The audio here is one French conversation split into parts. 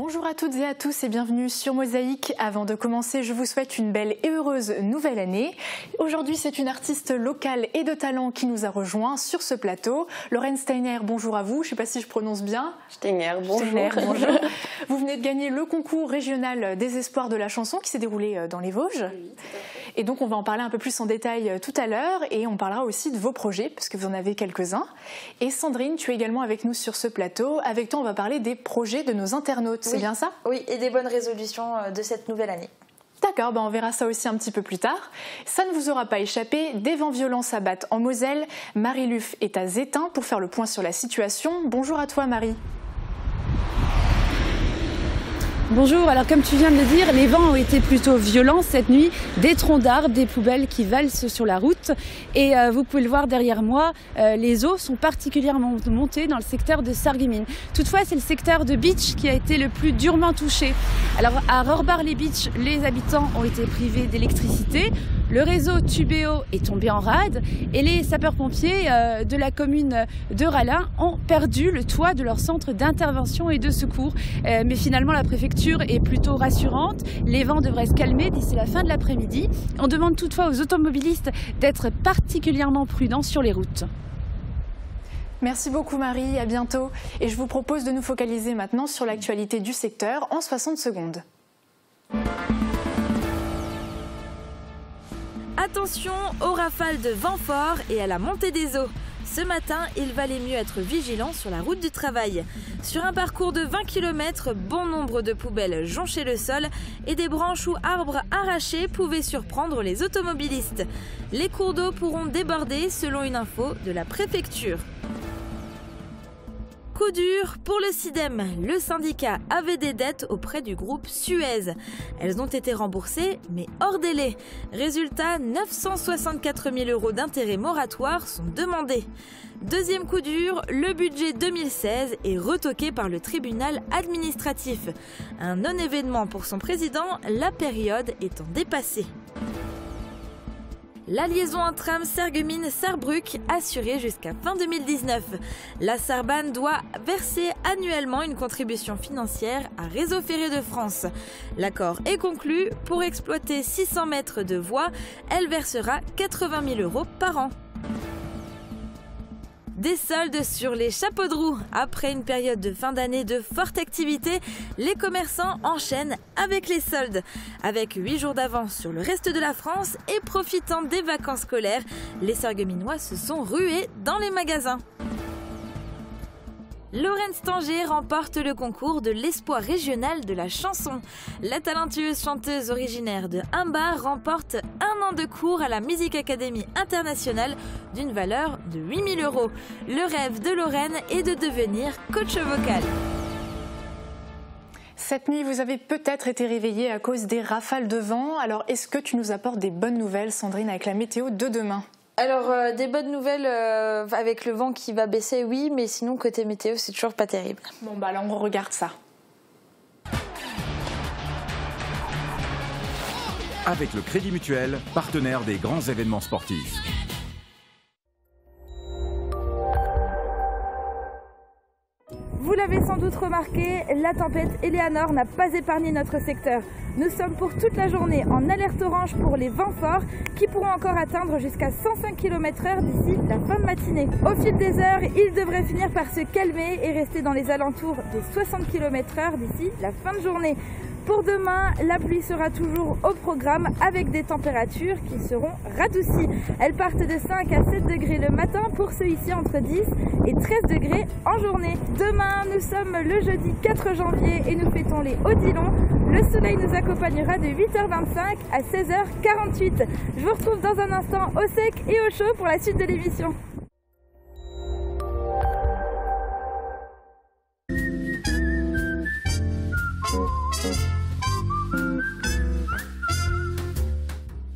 Bonjour à toutes et à tous et bienvenue sur Mosaïque. Avant de commencer, je vous souhaite une belle et heureuse nouvelle année. Aujourd'hui, c'est une artiste locale et de talent qui nous a rejoint sur ce plateau. Lorraine Steiner, bonjour à vous. Je ne sais pas si je prononce bien. Steiner, bonjour. Steiner, bonjour. Vous venez de gagner le concours régional des espoirs de la chanson qui s'est déroulé dans les Vosges. Oui, tout à fait. Et donc, on va en parler un peu plus en détail tout à l'heure et on parlera aussi de vos projets parce que vous en avez quelques-uns. Et Sandrine, tu es également avec nous sur ce plateau. Avec toi, on va parler des projets de nos internautes. C'est bien ça? Oui, et des bonnes résolutions de cette nouvelle année. D'accord, on verra ça aussi un petit peu plus tard. Ça ne vous aura pas échappé, des vents violents s'abattent en Moselle. Marie Luff est à Zétain pour faire le point sur la situation. Bonjour à toi Marie. Bonjour, alors comme tu viens de le dire, les vents ont été plutôt violents cette nuit, des troncs d'arbres, des poubelles qui valsent sur la route et vous pouvez le voir derrière moi, les eaux sont particulièrement montées dans le secteur de Sarreguemines. Toutefois, c'est le secteur de Bitche qui a été le plus durement touché. Alors à Rohrbar-les-Bitches, les habitants ont été privés d'électricité. Le réseau Tubéo est tombé en rade et les sapeurs-pompiers de la commune de Rallin ont perdu le toit de leur centre d'intervention et de secours. Mais finalement, la préfecture est plutôt rassurante. Les vents devraient se calmer d'ici la fin de l'après-midi. On demande toutefois aux automobilistes d'être particulièrement prudents sur les routes. Merci beaucoup Marie, à bientôt. Et je vous propose de nous focaliser maintenant sur l'actualité du secteur en 60 secondes. Attention aux rafales de vent fort et à la montée des eaux. Ce matin, il valait mieux être vigilant sur la route du travail. Sur un parcours de 20 km, bon nombre de poubelles jonchaient le sol et des branches ou arbres arrachés pouvaient surprendre les automobilistes. Les cours d'eau pourront déborder selon une info de la préfecture. Coup dur pour le SIDEM. Le syndicat avait des dettes auprès du groupe Suez. Elles ont été remboursées, mais hors délai. Résultat, 964 000 € d'intérêts moratoires sont demandés. Deuxième coup dur, le budget 2016 est retoqué par le tribunal administratif. Un non-événement pour son président, la période étant dépassée. La liaison intrame Sarreguemines-Sarrebruck assurée jusqu'à fin 2019. La Sarban doit verser annuellement une contribution financière à Réseau Ferré de France. L'accord est conclu. Pour exploiter 600 mètres de voies, elle versera 80 000 € par an. Des soldes sur les chapeaux de roue. Après une période de fin d'année de forte activité, les commerçants enchaînent avec les soldes. Avec 8 jours d'avance sur le reste de la France et profitant des vacances scolaires, les Sarregueminois se sont rués dans les magasins. Lorraine Steiner remporte le concours de l'espoir régional de la chanson. La talentueuse chanteuse originaire de Humbar remporte 1 an de cours à la Music Academy internationale d'une valeur de 8 000 €. Le rêve de Lorraine est de devenir coach vocal. Cette nuit, vous avez peut-être été réveillée à cause des rafales de vent. Alors, est-ce que tu nous apportes des bonnes nouvelles, Sandrine, avec la météo de demain ? Alors, des bonnes nouvelles avec le vent qui va baisser, oui, mais sinon, côté météo, c'est toujours pas terrible. Bon, alors on regarde ça. Avec le Crédit Mutuel, partenaire des grands événements sportifs. Vous l'avez sans doute remarqué, la tempête Eleanor n'a pas épargné notre secteur. Nous sommes pour toute la journée en alerte orange pour les vents forts qui pourront encore atteindre jusqu'à 105 km/h d'ici la fin de matinée. Au fil des heures, ils devraient finir par se calmer et rester dans les alentours des 60 km/h d'ici la fin de journée. Pour demain, la pluie sera toujours au programme avec des températures qui seront radoucies. Elles partent de 5 à 7 degrés le matin pour ceux ici entre 10 et 13 degrés en journée. Demain, nous sommes le jeudi 4 janvier et nous fêtons les Odilons. Le soleil nous accompagnera de 8h25 à 16h48. Je vous retrouve dans un instant au sec et au chaud pour la suite de l'émission.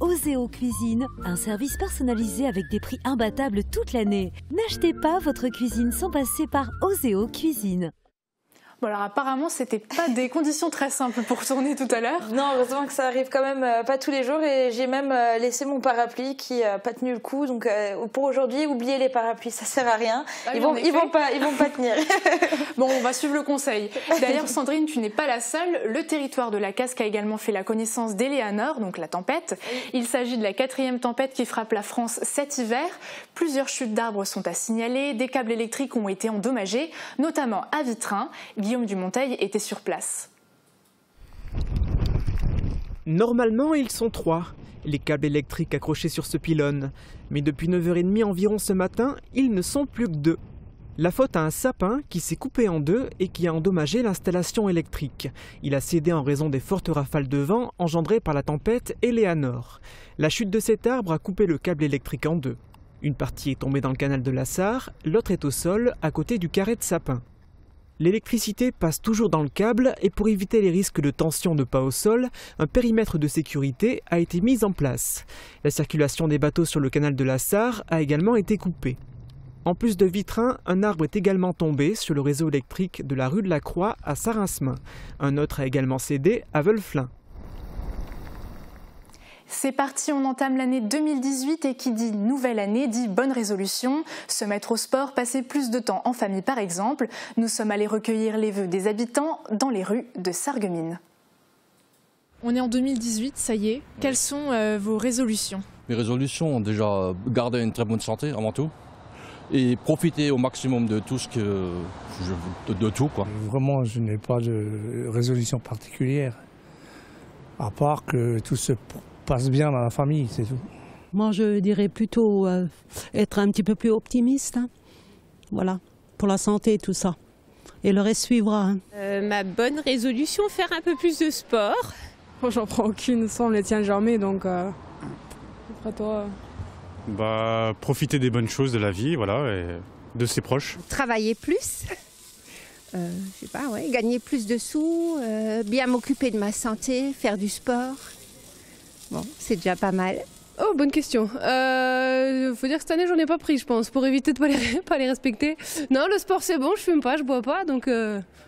Oseo Cuisine, un service personnalisé avec des prix imbattables toute l'année. N'achetez pas votre cuisine sans passer par Oseo Cuisine. Bon alors apparemment c'était pas des conditions très simples pour tourner tout à l'heure. Non, heureusement que ça arrive quand même pas tous les jours et j'ai même laissé mon parapluie qui a pas tenu le coup. Donc pour aujourd'hui, oubliez les parapluies, ça sert à rien. Ah oui, ils vont pas tenir. Bon, on va suivre le conseil. D'ailleurs Sandrine, tu n'es pas la seule. Le territoire de la Casque a également fait la connaissance d'Eleanor, donc la tempête. Il s'agit de la 4e tempête qui frappe la France cet hiver. Plusieurs chutes d'arbres sont à signaler, des câbles électriques ont été endommagés, notamment à Vitrin. Guillaume Dumonteil était sur place. Normalement, ils sont 3, les câbles électriques accrochés sur ce pylône. Mais depuis 9h30 environ ce matin, ils ne sont plus que 2. La faute à un sapin qui s'est coupé en 2 et qui a endommagé l'installation électrique. Il a cédé en raison des fortes rafales de vent engendrées par la tempête Eleanor. La chute de cet arbre a coupé le câble électrique en 2. Une partie est tombée dans le canal de la Sarre, l'autre est au sol, à côté du carré de sapin. L'électricité passe toujours dans le câble et pour éviter les risques de tension de pas au sol, un périmètre de sécurité a été mis en place. La circulation des bateaux sur le canal de la Sarre a également été coupée. En plus de Vitrin, un arbre est également tombé sur le réseau électrique de la rue de la Croix à Sarinsmin. Un autre a également cédé à Veulflin. C'est parti, on entame l'année 2018 et qui dit nouvelle année dit bonne résolution. Se mettre au sport, passer plus de temps en famille par exemple. Nous sommes allés recueillir les vœux des habitants dans les rues de Sarreguemines. On est en 2018, ça y est. Quelles sont vos résolutions? Mes résolutions, déjà garder une très bonne santé avant tout et profiter au maximum de tout ce que de tout quoi. Vraiment, je n'ai pas de résolution particulière, à part que tout se passe bien dans la famille, c'est tout. Moi, je dirais plutôt être un petit peu plus optimiste. Hein. Voilà, pour la santé et tout ça. Et le reste suivra. Hein. Ma bonne résolution, faire un peu plus de sport. Oh, j'en prends aucune, ça on les tient jamais, donc après toi... profiter des bonnes choses de la vie, voilà, et de ses proches. Travailler plus, je sais pas, ouais, gagner plus de sous, bien m'occuper de ma santé, faire du sport. Bon, c'est déjà pas mal. Oh, bonne question. Faut dire que cette année, j'en ai pas pris, je pense, pour éviter de pas les respecter. Non, le sport, c'est bon, je fume pas, je bois pas, donc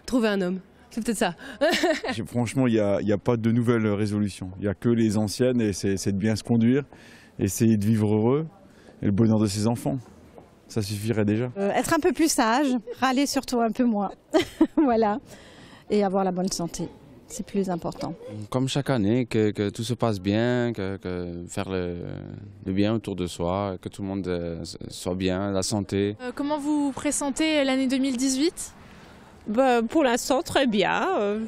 trouver un homme. C'est peut-être ça. Franchement, il n'y a pas de nouvelles résolutions. Il n'y a que les anciennes, et c'est de bien se conduire, essayer de vivre heureux, et le bonheur de ses enfants. Ça suffirait déjà. Être un peu plus sage, râler surtout un peu moins. Voilà. Et avoir la bonne santé. C'est plus important. Comme chaque année, que tout se passe bien, que faire le bien autour de soi, que tout le monde soit bien, la santé. Comment vous pressentez l'année 2018 ? Pour l'instant, très bien.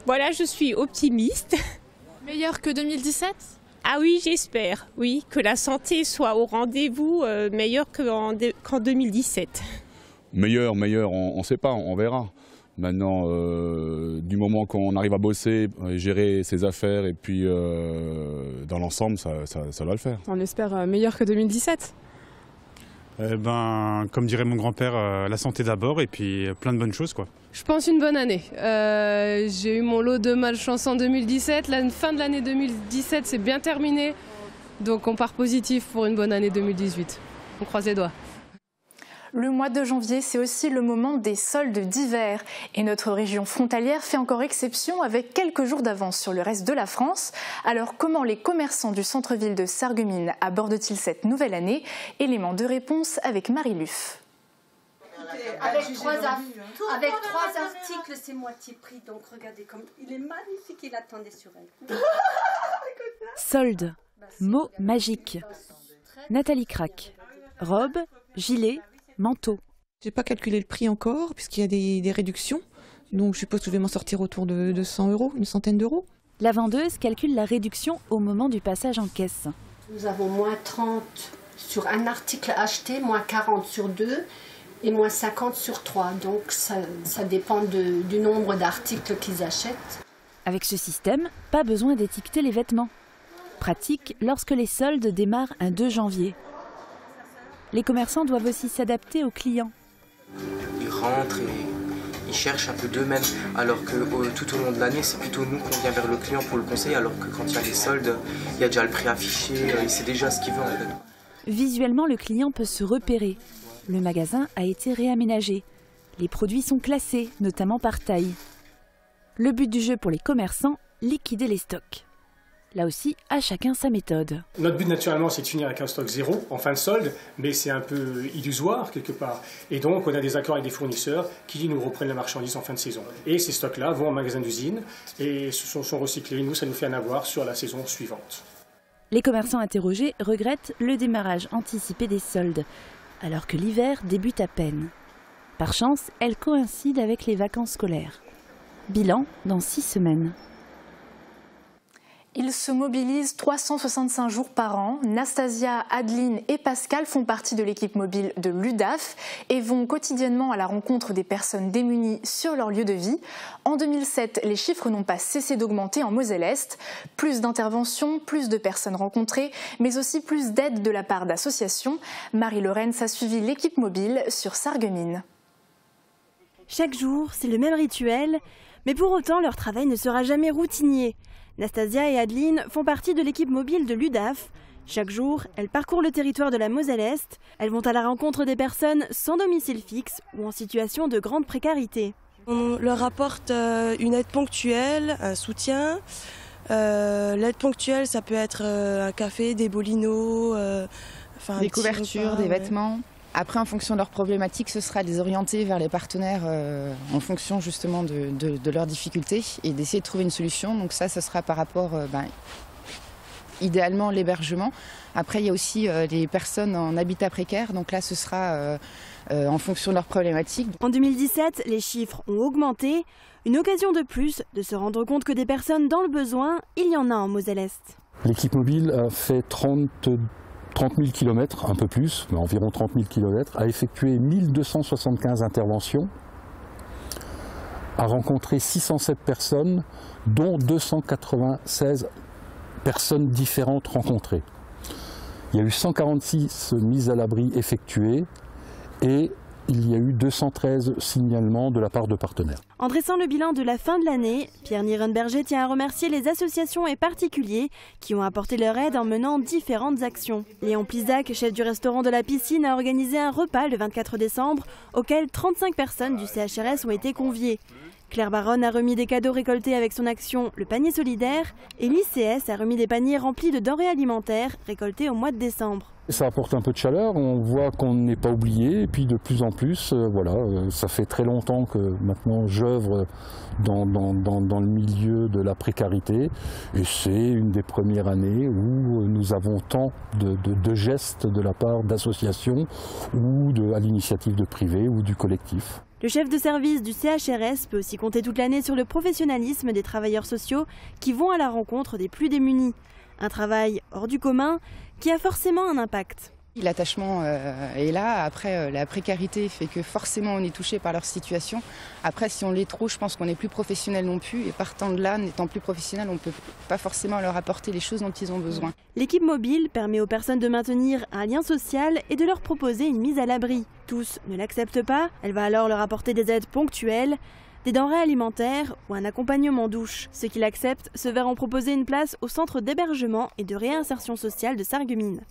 Voilà, je suis optimiste. Meilleur que 2017 ? Ah oui, j'espère. Oui, que la santé soit au rendez-vous, meilleur qu'en 2017. Meilleur, on ne sait pas, on verra. Maintenant, du moment qu'on arrive à bosser, gérer ses affaires et puis dans l'ensemble, ça va le faire. On espère meilleur que 2017. Comme dirait mon grand-père, la santé d'abord et puis plein de bonnes choses quoi. Je pense une bonne année. J'ai eu mon lot de malchance en 2017. La fin de l'année 2017 c'est bien terminé. Donc on part positif pour une bonne année 2018. On croise les doigts. Le mois de janvier, c'est aussi le moment des soldes d'hiver. Et notre région frontalière fait encore exception avec quelques jours d'avance sur le reste de la France. Alors comment les commerçants du centre-ville de Sarreguemines abordent-ils cette nouvelle année? Élément de réponse avec Marie Luff. Avec trois articles, c'est moitié prix. Donc regardez comme il est magnifique, il attendait sur elle. Solde, mot magique. Nathalie Crac. Robe, gilet, manteau. J'ai pas calculé le prix encore, puisqu'il y a des réductions. Donc je suppose que je vais m'en sortir autour de 100 €, une centaine d'euros. La vendeuse calcule la réduction au moment du passage en caisse. Nous avons moins 30 sur un article acheté, moins 40 sur 2 et moins 50 sur 3. Donc ça dépend du nombre d'articles qu'ils achètent. Avec ce système, pas besoin d'étiqueter les vêtements. Pratique lorsque les soldes démarrent un 2 janvier. Les commerçants doivent aussi s'adapter aux clients. Ils rentrent et ils cherchent un peu d'eux-mêmes, alors que tout au long de l'année, c'est plutôt nous qu'on vient vers le client pour le conseil, alors que quand il y a les soldes, il y a déjà le prix affiché, il sait déjà ce qu'il veut en fait. Visuellement, le client peut se repérer. Le magasin a été réaménagé. Les produits sont classés, notamment par taille. Le but du jeu pour les commerçants, liquider les stocks. Là aussi, à chacun sa méthode. Notre but naturellement, c'est de finir avec un stock zéro en fin de solde, mais c'est un peu illusoire quelque part. Et donc, on a des accords avec des fournisseurs qui nous reprennent la marchandise en fin de saison. Et ces stocks-là vont en magasin d'usine et sont recyclés. Nous, ça nous fait un avoir sur la saison suivante. Les commerçants interrogés regrettent le démarrage anticipé des soldes, alors que l'hiver débute à peine. Par chance, elle coïncide avec les vacances scolaires. Bilan dans 6 semaines. Ils se mobilisent 365 jours par an. Nastasia, Adeline et Pascal font partie de l'équipe mobile de l'UDAF et vont quotidiennement à la rencontre des personnes démunies sur leur lieu de vie. En 2007, les chiffres n'ont pas cessé d'augmenter en Moselle-Est. Plus d'interventions, plus de personnes rencontrées, mais aussi plus d'aide de la part d'associations. Marie Lorenz a suivi l'équipe mobile sur Sarreguemines. Chaque jour, c'est le même rituel, mais pour autant, leur travail ne sera jamais routinier. Nastasia et Adeline font partie de l'équipe mobile de l'UDAF. Chaque jour, elles parcourent le territoire de la Moselle-Est. Elles vont à la rencontre des personnes sans domicile fixe ou en situation de grande précarité. On leur apporte une aide ponctuelle, un soutien. L'aide ponctuelle, ça peut être un café, des bolinos, des couvertures, des vêtements. Après, en fonction de leurs problématiques, ce sera de les orienter vers les partenaires en fonction justement de leurs difficultés et d'essayer de trouver une solution. Donc ça, ce sera par rapport, idéalement, l'hébergement. Après, il y a aussi les personnes en habitat précaire. Donc là, ce sera en fonction de leurs problématiques. En 2017, les chiffres ont augmenté. Une occasion de plus de se rendre compte que des personnes dans le besoin, il y en a en Moselle-Est. L'équipe mobile a fait 30 000 km, un peu plus, mais environ 30 000 km, a effectué 1275 interventions, a rencontré 607 personnes, dont 296 personnes différentes rencontrées. Il y a eu 146 mises à l'abri effectuées et il y a eu 213 signalements de la part de partenaires. En dressant le bilan de la fin de l'année, Pierre Nierenberger tient à remercier les associations et particuliers qui ont apporté leur aide en menant différentes actions. Léon Plizac, chef du restaurant de la piscine, a organisé un repas le 24 décembre auquel 35 personnes du CHRS ont été conviées. Claire Baronne a remis des cadeaux récoltés avec son action Le Panier Solidaire et l'ICS a remis des paniers remplis de denrées alimentaires récoltés au mois de décembre. Ça apporte un peu de chaleur, on voit qu'on n'est pas oublié et puis de plus en plus, ça fait très longtemps que maintenant j'œuvre dans le milieu de la précarité et c'est une des premières années où nous avons tant de gestes de la part d'associations ou à l'initiative de privés ou du collectif. Le chef de service du CHRS peut aussi compter toute l'année sur le professionnalisme des travailleurs sociaux qui vont à la rencontre des plus démunis. Un travail hors du commun qui a forcément un impact. L'attachement est là, après la précarité fait que forcément on est touché par leur situation. Après si on l'est trop, je pense qu'on n'est plus professionnel non plus et partant de là, n'étant plus professionnel, on ne peut pas forcément leur apporter les choses dont ils ont besoin. L'équipe mobile permet aux personnes de maintenir un lien social et de leur proposer une mise à l'abri. Tous ne l'acceptent pas, elle va alors leur apporter des aides ponctuelles, des denrées alimentaires ou un accompagnement douche. Ceux qui l'acceptent se verront proposer une place au centre d'hébergement et de réinsertion sociale de Sarreguemines.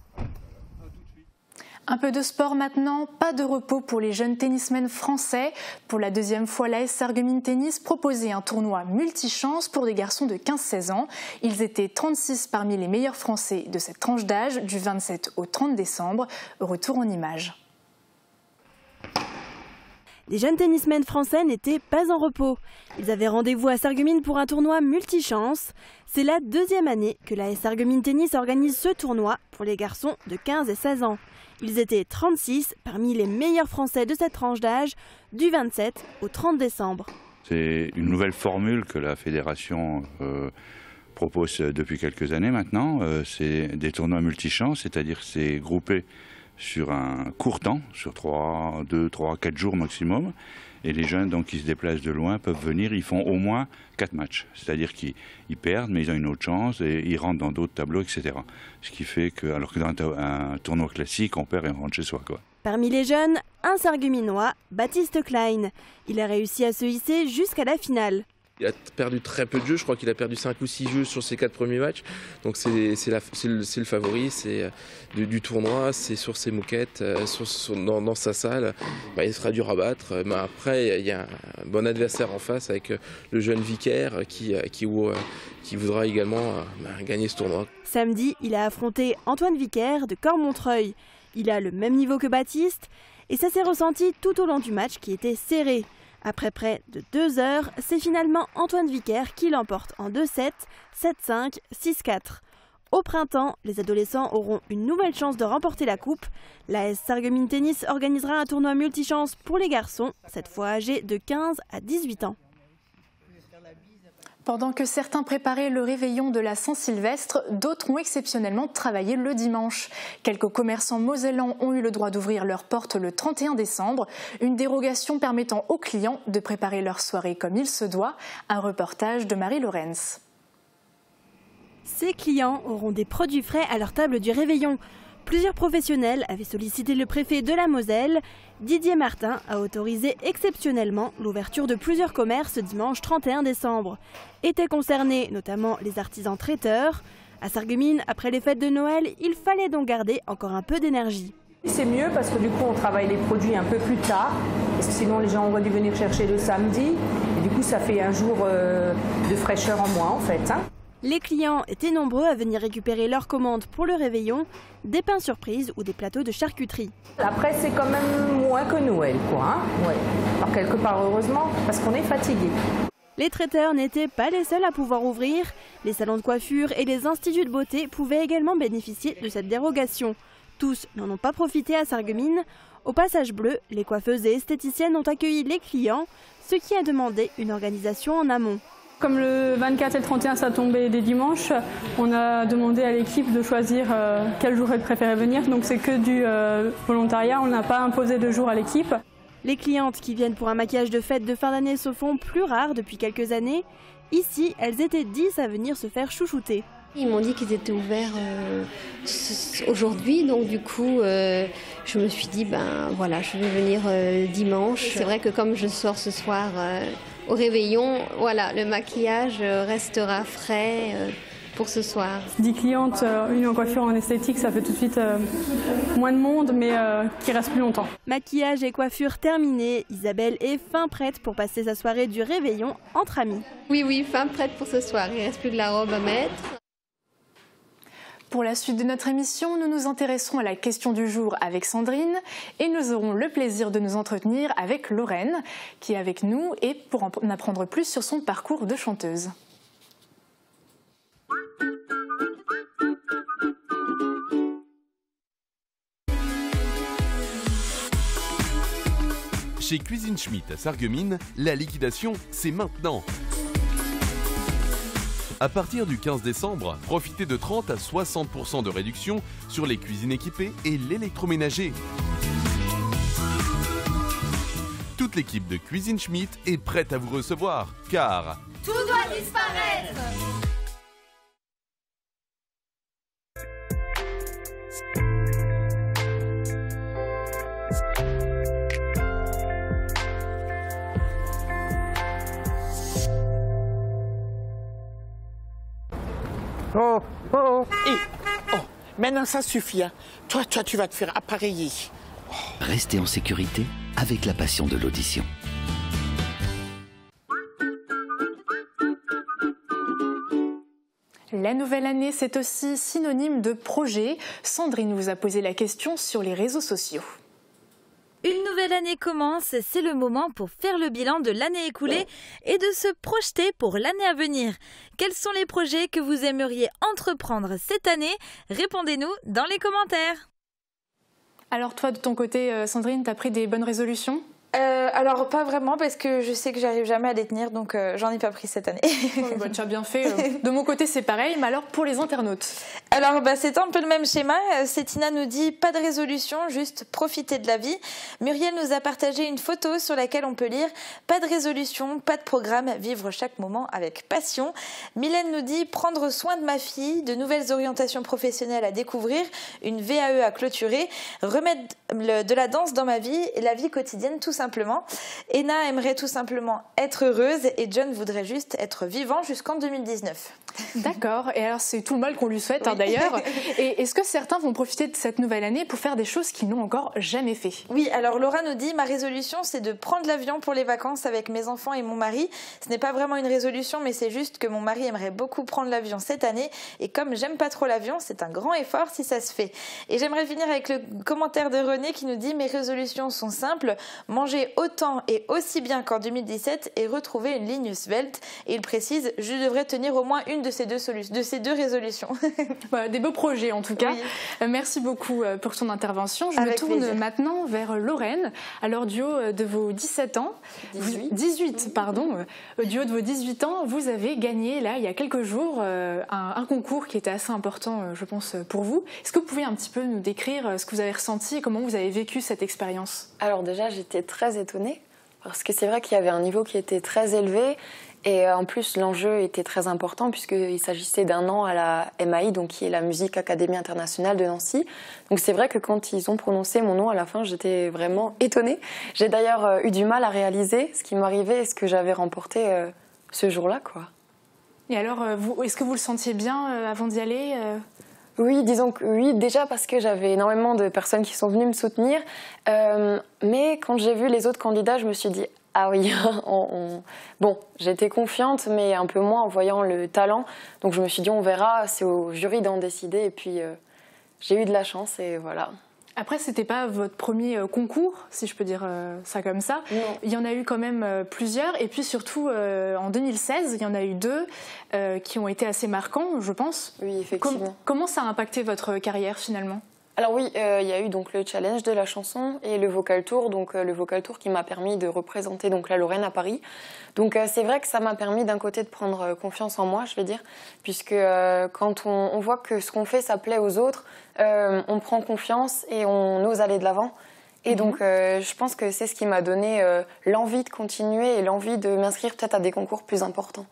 Un peu de sport maintenant, pas de repos pour les jeunes tennismen français. Pour la deuxième fois, l'AS Sarreguemines Tennis proposait un tournoi multichance pour des garçons de 15-16 ans. Ils étaient 36 parmi les meilleurs français de cette tranche d'âge du 27 au 30 décembre. Retour en images. Les jeunes tennismen français n'étaient pas en repos. Ils avaient rendez-vous à Sarreguemines pour un tournoi multichance. C'est la deuxième année que l'AS Sarreguemines Tennis organise ce tournoi pour les garçons de 15 et 16 ans. Ils étaient 36 parmi les meilleurs Français de cette tranche d'âge du 27 au 30 décembre. C'est une nouvelle formule que la fédération propose depuis quelques années maintenant. C'est des tournois multichances, c'est-à-dire que c'est groupé sur un court temps, sur 2, 3, 4 jours maximum. Et les jeunes donc, qui se déplacent de loin peuvent venir, ils font au moins 4 matchs. C'est-à-dire qu'ils perdent, mais ils ont une autre chance et ils rentrent dans d'autres tableaux, etc. Ce qui fait que, alors que dans un tournoi classique, on perd et on rentre chez soi, quoi. Parmi les jeunes, un Sarregueminois, Baptiste Klein. Il a réussi à se hisser jusqu'à la finale. Il a perdu très peu de jeux, je crois qu'il a perdu 5 ou 6 jeux sur ses 4 premiers matchs. Donc c'est le favori, c'est du tournoi, c'est sur ses moquettes, dans sa salle. Bah, il sera dur à battre. Mais après, il y a un bon adversaire en face avec le jeune Vicaire qui voudra également gagner ce tournoi. Samedi, il a affronté Antoine Vicaire de Cormontreuil. Il a le même niveau que Baptiste et ça s'est ressenti tout au long du match qui était serré. Après près de 2 heures, c'est finalement Antoine Vicaire qui l'emporte en 2-7, 7-5, 6-4. Au printemps, les adolescents auront une nouvelle chance de remporter la coupe. L'AS Sarreguemines Tennis organisera un tournoi multichance pour les garçons, cette fois âgés de 15 à 18 ans. Pendant que certains préparaient le réveillon de la Saint-Sylvestre, d'autres ont exceptionnellement travaillé le dimanche. Quelques commerçants mosellans ont eu le droit d'ouvrir leurs portes le 31 décembre, une dérogation permettant aux clients de préparer leur soirée comme il se doit. Un reportage de Marie Lorenz. Ces clients auront des produits frais à leur table du réveillon. Plusieurs professionnels avaient sollicité le préfet de la Moselle. Didier Martin a autorisé exceptionnellement l'ouverture de plusieurs commerces dimanche 31 décembre. Étaient concernés notamment les artisans traiteurs. À Sarreguemines, après les fêtes de Noël, il fallait donc garder encore un peu d'énergie. C'est mieux parce que du coup on travaille les produits un peu plus tard, parce que sinon les gens auraient dû venir chercher le samedi. Et du coup ça fait un jour de fraîcheur en moins en fait. Les clients étaient nombreux à venir récupérer leurs commandes pour le réveillon, des pains surprises ou des plateaux de charcuterie. Après c'est quand même moins que Noël quoi. Ouais. Alors quelque part heureusement parce qu'on est fatigué. Les traiteurs n'étaient pas les seuls à pouvoir ouvrir. Les salons de coiffure et les instituts de beauté pouvaient également bénéficier de cette dérogation. Tous n'en ont pas profité à Sarreguemines. Au Passage Bleu, les coiffeuses et esthéticiennes ont accueilli les clients, ce qui a demandé une organisation en amont. Comme le 24 et le 31, ça tombait des dimanches, on a demandé à l'équipe de choisir quel jour elle préférait venir. Donc c'est que du volontariat, on n'a pas imposé de jour à l'équipe. Les clientes qui viennent pour un maquillage de fête de fin d'année se font plus rares depuis quelques années. Ici, elles étaient 10 à venir se faire chouchouter. Ils m'ont dit qu'ils étaient ouverts aujourd'hui, donc du coup je me suis dit voilà, je vais venir dimanche. C'est vrai que comme je sors ce soir au réveillon, voilà, le maquillage restera frais pour ce soir. 10 clientes, une en coiffure, en esthétique, ça fait tout de suite moins de monde, mais qui reste plus longtemps. Maquillage et coiffure terminés, Isabelle est fin prête pour passer sa soirée du réveillon entre amis. Oui, fin prête pour ce soir, il ne reste plus de la robe à mettre. Pour la suite de notre émission, nous nous intéresserons à la question du jour avec Sandrine et nous aurons le plaisir de nous entretenir avec Lorraine qui est avec nous et pour en apprendre plus sur son parcours de chanteuse. Chez Cuisine Schmitt à Sarreguemines, la liquidation, c'est maintenant. À partir du 15 décembre, profitez de 30 à 60% de réduction sur les cuisines équipées et l'électroménager. Toute l'équipe de Cuisine Schmitt est prête à vous recevoir, car tout doit disparaître. Maintenant ça suffit, hein. Toi tu vas te faire appareiller. Restez en sécurité avec la passion de l'audition. La nouvelle année, c'est aussi synonyme de projet. Sandrine vous a posé la question sur les réseaux sociaux. Une nouvelle année commence, c'est le moment pour faire le bilan de l'année écoulée et de se projeter pour l'année à venir. Quels sont les projets que vous aimeriez entreprendre cette année? Répondez-nous dans les commentaires. Alors toi, de ton côté, Sandrine, t'as pris des bonnes résolutions? Alors pas vraiment parce que je sais que j'arrive jamais à les tenir, donc j'en ai pas pris cette année. Tu as bien fait. De mon côté c'est pareil, mais alors pour les internautes? Alors, c'est un peu le même schéma. Cétina nous dit pas de résolution, juste profiter de la vie. Muriel nous a partagé une photo sur laquelle on peut lire pas de résolution, pas de programme, vivre chaque moment avec passion. Mylène nous dit prendre soin de ma fille, de nouvelles orientations professionnelles à découvrir, une VAE à clôturer, remettre de la danse dans ma vie et la vie quotidienne tout simplement. Ena aimerait tout simplement être heureuse et John voudrait juste être vivant jusqu'en 2019. D'accord, et alors c'est tout le mal qu'on lui souhaite d'ailleurs. Et est-ce que certains vont profiter de cette nouvelle année pour faire des choses qu'ils n'ont encore jamais fait? Oui, alors Laura nous dit ma résolution c'est de prendre l'avion pour les vacances avec mes enfants et mon mari. Ce n'est pas vraiment une résolution mais c'est juste que mon mari aimerait beaucoup prendre l'avion cette année et comme j'aime pas trop l'avion c'est un grand effort si ça se fait. Et j'aimerais finir avec le commentaire de René qui nous dit mes résolutions sont simples, manger autant et aussi bien qu'en 2017 et retrouver une ligne svelte. Et il précise je devrais tenir au moins une de ces deux résolutions. Voilà, des beaux projets en tout cas. Oui. Merci beaucoup pour ton intervention. Je me tourne maintenant vers Lorraine. Alors du haut de vos 17 ans, 18 pardon, du haut de vos 18 ans, vous avez gagné là il y a quelques jours un concours qui était assez important je pense pour vous. Est-ce que vous pouvez un petit peu nous décrire ce que vous avez ressenti et comment vous avez vécu cette expérience? Alors déjà j'étais très étonnée parce que c'est vrai qu'il y avait un niveau qui était très élevé. Et en plus, l'enjeu était très important puisqu'il s'agissait d'un an à la MAI, donc qui est la Musique Académie Internationale de Nancy. Donc c'est vrai que quand ils ont prononcé mon nom à la fin, j'étais vraiment étonnée. J'ai d'ailleurs eu du mal à réaliser ce qui m'arrivait et ce que j'avais remporté ce jour-là, quoi. Et alors, est-ce que vous le sentiez bien avant d'y aller Oui, disons que oui, déjà parce que j'avais énormément de personnes qui sont venues me soutenir. Mais quand j'ai vu les autres candidats, je me suis dit ah oui, bon, j'étais confiante, mais un peu moins en voyant le talent. Donc je me suis dit, on verra, c'est au jury d'en décider. Et puis j'ai eu de la chance et voilà. Après, c'était pas votre premier concours, si je peux dire ça comme ça. Non. Il y en a eu quand même plusieurs. Et puis surtout, en 2016, il y en a eu deux qui ont été assez marquants, je pense. Oui, effectivement. Comment ça a impacté votre carrière finalement ? Alors oui, il y a eu donc le challenge de la chanson et le vocal tour, donc le vocal tour qui m'a permis de représenter donc la Lorraine à Paris. Donc c'est vrai que ça m'a permis d'un côté de prendre confiance en moi, je vais dire, puisque quand on voit que ce qu'on fait ça plaît aux autres, on prend confiance et on ose aller de l'avant. Et donc je pense que c'est ce qui m'a donné l'envie de continuer et l'envie de m'inscrire peut-être à des concours plus importants.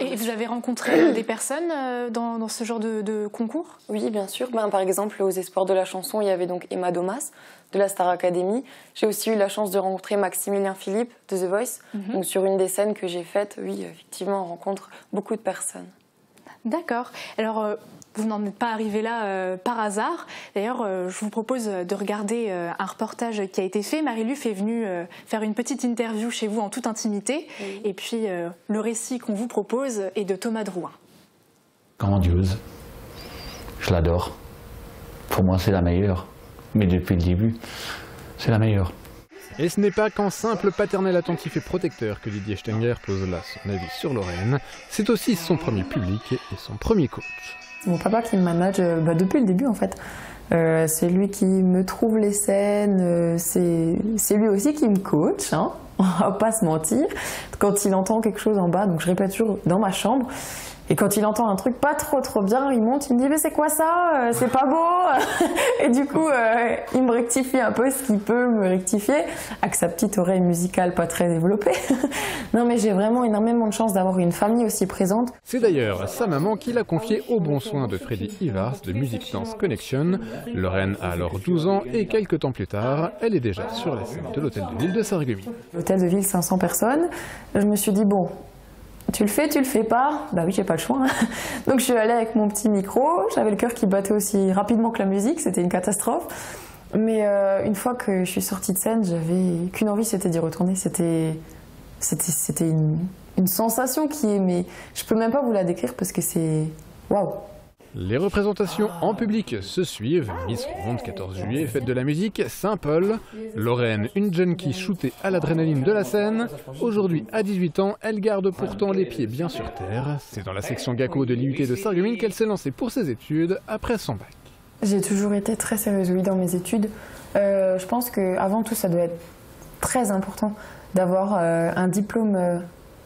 Et vous avez rencontré des personnes dans ce genre de concours ? Oui, bien sûr. Par exemple, aux Espoirs de la chanson, il y avait donc Emma Domas de la Star Academy. J'ai aussi eu la chance de rencontrer Maximilien Philippe de The Voice. Donc sur une des scènes que j'ai faites, oui, effectivement, on rencontre beaucoup de personnes. D'accord. Alors, vous n'en êtes pas arrivé là par hasard. D'ailleurs, je vous propose de regarder un reportage qui a été fait. Marie-Luc est venue faire une petite interview chez vous en toute intimité. Oui. Et puis, le récit qu'on vous propose est de Thomas Drouin. Grandiose. Je l'adore. Pour moi, c'est la meilleure. Mais depuis le début, c'est la meilleure. Et ce n'est pas qu'en simple paternel attentif et protecteur que Didier Stenger pose là son avis sur Lorraine. C'est aussi son premier public et son premier coach. C'est mon papa qui me manage depuis le début en fait. C'est lui qui me trouve les scènes, c'est lui aussi qui me coach, hein, on va pas se mentir. Quand il entend quelque chose en bas, donc je répète toujours dans ma chambre, et quand il entend un truc pas trop bien, il monte, il me dit mais c'est quoi ça, c'est pas beau. Et du coup il me rectifie un peu ce qu'il peut me rectifier, avec sa petite oreille musicale pas très développée. Non mais j'ai vraiment énormément de chance d'avoir une famille aussi présente. C'est d'ailleurs sa maman qui l'a confié au bon soin de Freddy Ivars de Music Dance Connection. Lorraine a alors 12 ans et quelques temps plus tard, elle est déjà sur la scène de l'hôtel de ville de Sarreguemines. L'hôtel de ville, 500 personnes. Je me suis dit bon, tu le fais pas? Bah oui, j'ai pas le choix. Donc je suis allée avec mon petit micro, j'avais le cœur qui battait aussi rapidement que la musique, c'était une catastrophe. Mais une fois que je suis sortie de scène, j'avais qu'une envie, c'était d'y retourner. C'était une sensation qui est, mais je peux même pas vous la décrire parce que c'est waouh. Les représentations en public se suivent. Miss Ronde, 14 juillet, fête de la musique, Saint-Paul. Lorraine, une junkie shootée à l'adrénaline de la scène. Aujourd'hui, à 18 ans, elle garde pourtant les pieds bien sur terre. C'est dans la section GACO de l'IUT de Sarreguemines qu'elle s'est lancée pour ses études après son bac. J'ai toujours été très sérieuse, oui, dans mes études. Je pense qu'avant tout, ça doit être très important d'avoir un diplôme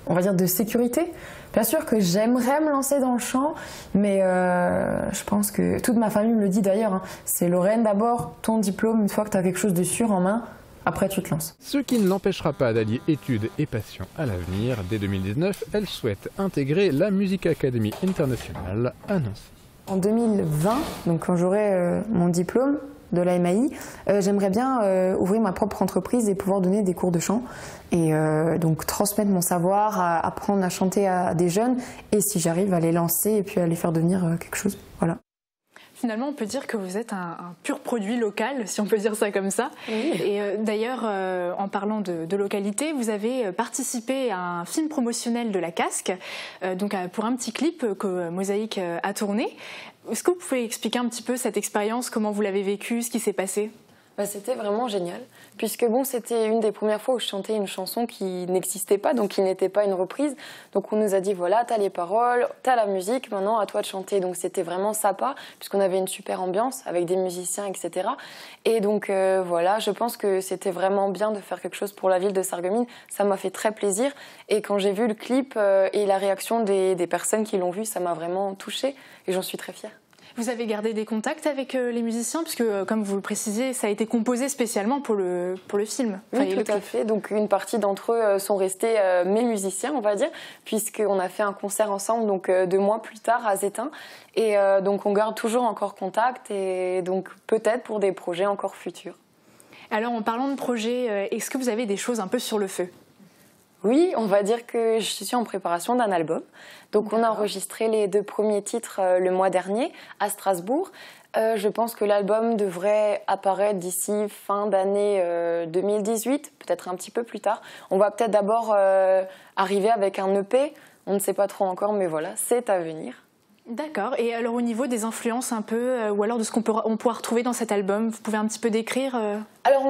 on va dire, de sécurité. Bien sûr que j'aimerais me lancer dans le chant, mais je pense que toute ma famille me le dit d'ailleurs, hein. C'est Lorraine d'abord, ton diplôme, une fois que tu as quelque chose de sûr en main, après tu te lances. Ce qui ne l'empêchera pas d'allier études et passion à l'avenir. Dès 2019, elle souhaite intégrer la Music Academy International à Nancy. En 2020, donc quand j'aurai mon diplôme de la MAI, j'aimerais bien ouvrir ma propre entreprise et pouvoir donner des cours de chant et donc transmettre mon savoir, apprendre à chanter à des jeunes et si j'arrive à les lancer et puis à les faire devenir quelque chose. Voilà. Finalement, on peut dire que vous êtes un pur produit local, si on peut dire ça comme ça. Oui. Et d'ailleurs, en parlant de localité, vous avez participé à un film promotionnel de la Casque, donc pour un petit clip que Mosaïque a tourné. Est-ce que vous pouvez expliquer un petit peu cette expérience, comment vous l'avez vécue, ce qui s'est passé ? C'était vraiment génial, puisque bon, c'était une des premières fois où je chantais une chanson qui n'existait pas, donc qui n'était pas une reprise. Donc on nous a dit, voilà, t'as les paroles, t'as la musique, maintenant à toi de chanter. Donc c'était vraiment sympa, puisqu'on avait une super ambiance avec des musiciens, etc. Et donc voilà, je pense que c'était vraiment bien de faire quelque chose pour la ville de Sarreguemines. Ça m'a fait très plaisir. Et quand j'ai vu le clip et la réaction des personnes qui l'ont vu, ça m'a vraiment touchée et j'en suis très fière. Vous avez gardé des contacts avec les musiciens, puisque, comme vous le précisez, ça a été composé spécialement pour le film. Oui, tout à fait. Donc, une partie d'entre eux sont restés mes musiciens, on va dire, puisqu'on a fait un concert ensemble, donc 2 mois plus tard, à Zétain. Et donc, on garde toujours encore contact, et donc peut-être pour des projets encore futurs. Alors, en parlant de projets, est-ce que vous avez des choses un peu sur le feu ? Oui, on va dire que je suis en préparation d'un album. Donc on a enregistré les 2 premiers titres le mois dernier à Strasbourg. Je pense que l'album devrait apparaître d'ici fin d'année 2018, peut-être un petit peu plus tard. On va peut-être d'abord arriver avec un EP, on ne sait pas trop encore, mais voilà, c'est à venir. D'accord. Et alors au niveau des influences un peu, ou alors de ce qu'on pourra retrouver dans cet album, vous pouvez un petit peu décrire Alors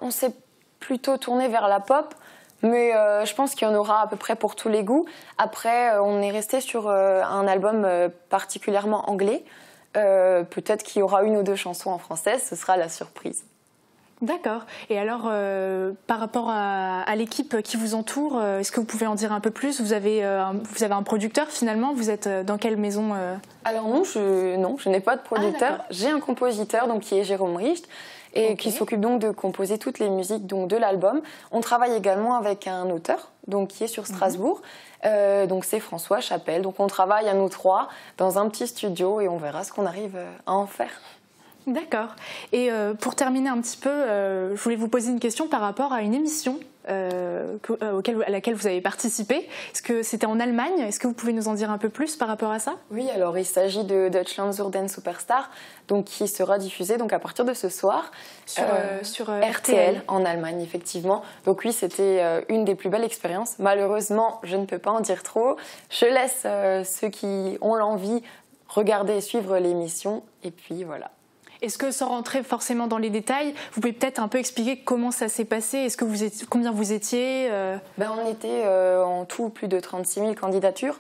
on s'est plutôt tourné vers la pop. Mais je pense qu'il y en aura à peu près pour tous les goûts. Après, on est resté sur un album particulièrement anglais. Peut-être qu'il y aura 1 ou 2 chansons en français, ce sera la surprise. D'accord. Et alors, par rapport à l'équipe qui vous entoure, est-ce que vous pouvez en dire un peu plus ? Vous avez un producteur finalement ? Vous êtes dans quelle maison Alors non, je n'ai pas de producteur. J'ai un compositeur donc, qui est Jérôme Richt. Et qui s'occupe donc de composer toutes les musiques donc, de l'album. On travaille également avec un auteur donc, qui est sur Strasbourg. Donc c'est François Chapelle. Donc on travaille à nous 3 dans un petit studio et on verra ce qu'on arrive à en faire. D'accord. Et pour terminer un petit peu, je voulais vous poser une question par rapport à une émission à laquelle vous avez participé. Est-ce que c'était en Allemagne ? Est-ce que vous pouvez nous en dire un peu plus par rapport à ça ? Oui, alors il s'agit de Deutschland zur den Superstar, donc qui sera diffusé donc à partir de ce soir sur RTL en Allemagne, effectivement. Donc oui, c'était une des plus belles expériences. Malheureusement, je ne peux pas en dire trop. Je laisse ceux qui ont l'envie regarder et suivre l'émission, et puis voilà. Est-ce que, sans rentrer forcément dans les détails, vous pouvez peut-être un peu expliquer comment ça s'est passé ? Est-ce que combien vous étiez On était en tout plus de 36 000 candidatures.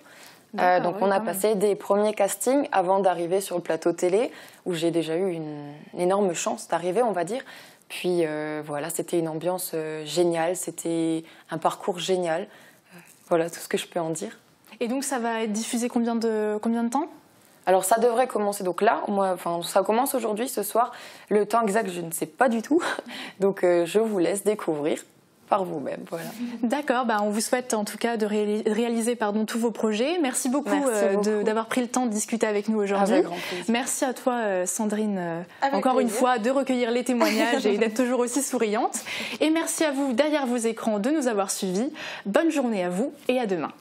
Donc on a passé des premiers castings avant d'arriver sur le plateau télé, où j'ai déjà eu une énorme chance d'arriver, on va dire. Puis voilà, c'était une ambiance géniale, c'était un parcours génial. Voilà tout ce que je peux en dire. Et donc ça va être diffusé combien de temps ? Alors ça devrait commencer, donc là, ça commence aujourd'hui, ce soir. Le temps exact, je ne sais pas du tout. Donc je vous laisse découvrir par vous-même. Voilà. D'accord, on vous souhaite en tout cas de réaliser tous vos projets. Merci beaucoup, d'avoir pris le temps de discuter avec nous aujourd'hui. Merci à toi Sandrine, encore une fois, de recueillir les témoignages et d'être toujours aussi souriante. Et merci à vous derrière vos écrans de nous avoir suivis. Bonne journée à vous et à demain.